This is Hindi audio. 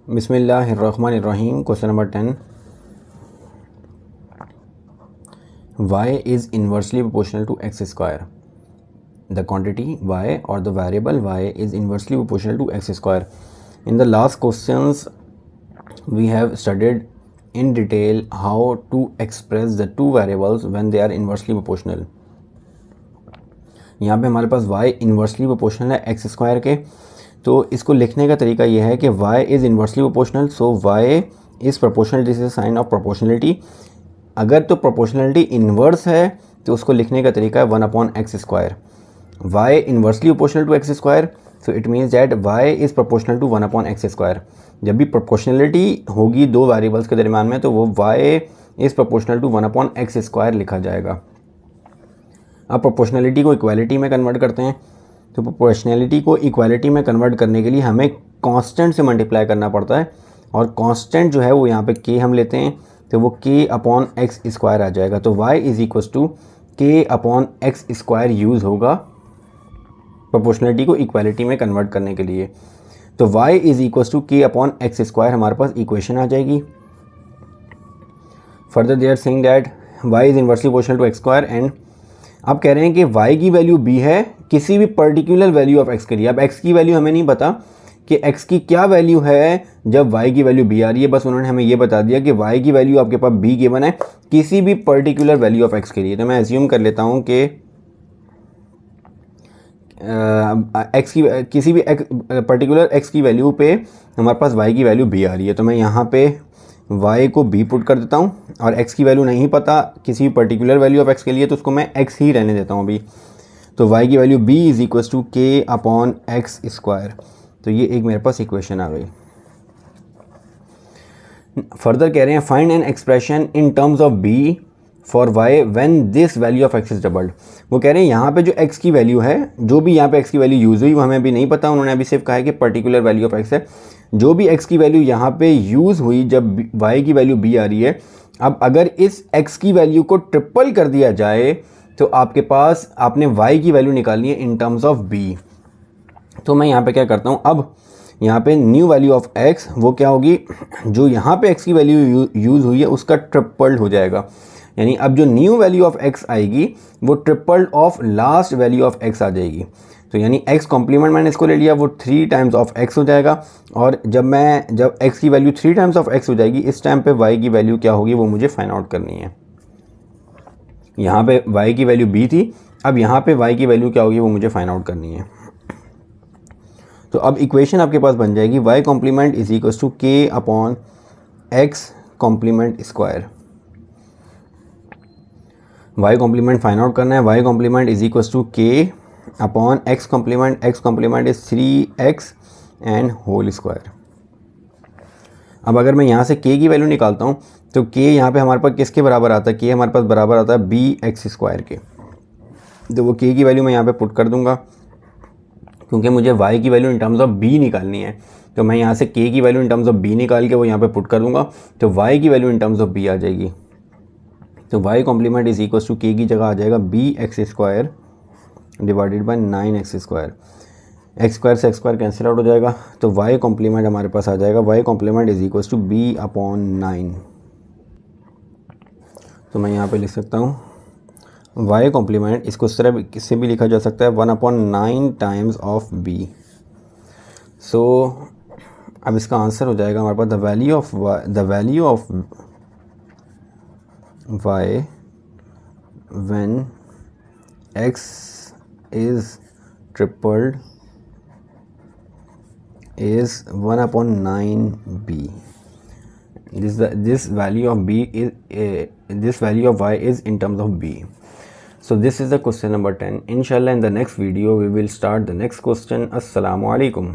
बिस्मिल्लाहिर्रहमानिर्रहीम। Question number 10, y is inversely proportional to x square. The quantity y or the variable y is inversely proportional to x square. In the last questions we have studied in detail how to express the two variables when they are inversely proportional. यहाँ पे हमारे पास y इन्वर्सली प्रोपोर्शनल है एक्स स्क्वायर के, तो इसको लिखने का तरीका यह है कि y is inversely proportional, so y is proportional, this is sine of proportionality. अगर तो प्रोपोर्शनलिटी इन्वर्स है तो उसको लिखने का तरीका है 1/x square. y inversely proportional to x square, so it means that y is proportional to 1/x square. जब भी प्रोपोर्शनलिटी होगी दो वेरिएबल्स के दरमियान में तो वो y is proportional to 1/x square लिखा जाएगा। अब प्रोपोर्शनलिटी को इक्वालिटी में कन्वर्ट करते हैं, तो प्रोपोर्शनलिटी को इक्वालिटी में कन्वर्ट करने के लिए हमें कांस्टेंट से मल्टीप्लाई करना पड़ता है, और कांस्टेंट जो है वो यहाँ पे k हम लेते हैं तो वो k/x स्क्वायर आ जाएगा। तो y is equal to k/x square use होगा प्रोपोर्शनलिटी को इक्वालिटी में कन्वर्ट करने के लिए। तो y is equal to k/x square हमारे पास इक्वेशन आ जाएगी। Further they are saying that y is inversely proportional to x square, and अब कह रहे हैं कि y की वैल्यू b है किसी भी पर्टिकुलर वैल्यू ऑफ x के लिए। अब x की वैल्यू हमें नहीं पता कि x की क्या वैल्यू है जब y की वैल्यू b आ रही है, बस उन्होंने हमें ये बता दिया कि y की वैल्यू आपके पास b गिवन है किसी भी पर्टिकुलर वैल्यू ऑफ x के लिए। तो मैं एज्यूम कर लेता हूँ कि x की किसी भी पर्टिकुलर x की वैल्यू पे हमारे पास y की वैल्यू b आ रही है, तो मैं यहाँ पे y को b पुट कर देता हूँ, और x की वैल्यू नहीं पता किसी पर्टिकुलर वैल्यू ऑफ x के लिए तो उसको मैं x ही रहने देता हूँ अभी। तो y की value b is equal to k/x square. तो ये एक मेरे पास इक्वेशन आ गई। फर्दर कह रहे हैं find an expression in terms of b for y when this value of x is doubled. वो कह रहे हैं यहाँ पे जो x की वैल्यू है, जो भी यहाँ पे x की वैल्यू यूज़ हुई वो हमें अभी नहीं पता, उन्होंने अभी सिर्फ कहा है कि पर्टिकुलर वैल्यू ऑफ x है। जो भी x की वैल्यू यहाँ पे यूज़ हुई जब y की वैल्यू b आ रही है, अब अगर इस x की वैल्यू को ट्रिपल कर दिया जाए तो आपके पास आपने y की वैल्यू निकालनी है इन टर्म्स ऑफ b। तो मैं यहाँ पे क्या करता हूँ, अब यहाँ पे न्यू वैल्यू ऑफ x वो क्या होगी, जो यहाँ पे x की वैल्यू यूज़ हुई है उसका ट्रिपल्ड हो जाएगा। यानी अब जो न्यू वैल्यू ऑफ x आएगी वो tripled of last value of x आ जाएगी। तो यानी x कॉम्प्लीमेंट मैंने इसको ले लिया, वो 3 टाइम्स ऑफ x हो जाएगा, और जब x की वैल्यू 3 टाइम्स ऑफ x हो जाएगी, इस टाइम पे y की वैल्यू क्या होगी वो मुझे फाइंड आउट करनी है। यहाँ पे y की वैल्यू b थी, अब यहाँ पे y की वैल्यू क्या होगी वो मुझे फाइंड आउट करनी है। तो अब इक्वेशन आपके पास बन जाएगी y complement is equal to k/x complement square. y complement find out करना है, y complement is equal to k/x complement, x complement is 3x and whole square. अब अगर मैं यहाँ से k की वैल्यू निकालता हूँ तो k यहाँ पे हमारे पास किसके बराबर आता है, k हमारे पास बराबर आता है bx स्क्वायर के। तो वो k की वैल्यू मैं यहाँ पे पुट कर दूँगा, क्योंकि मुझे y की value in terms of b निकालनी है। तो मैं यहाँ से k की value in terms of b निकाल के वो यहाँ पे पुट कर दूँगा, तो y की value in terms of b आ जाएगी। तो y complement is equal to k की जगह आ जाएगा bx square divided by 9x square. x square से x स्क्वायर कैंसिल आउट हो जाएगा, तो y कॉम्प्लीमेंट हमारे पास आ जाएगा y complement is equal to b/9। तो मैं यहाँ पे लिख सकता हूँ y कॉम्प्लीमेंट, इसको इस तरह किससे भी लिखा जा सकता है 1/9 टाइम्स ऑफ b। सो अब इसका आंसर हो जाएगा हमारे पास the value of y when x is tripled is 1/9b. This value of b is this value of y is in terms of b. So this is the question number 10. Inshallah in the next video we will start the next question. Assalamu alaikum.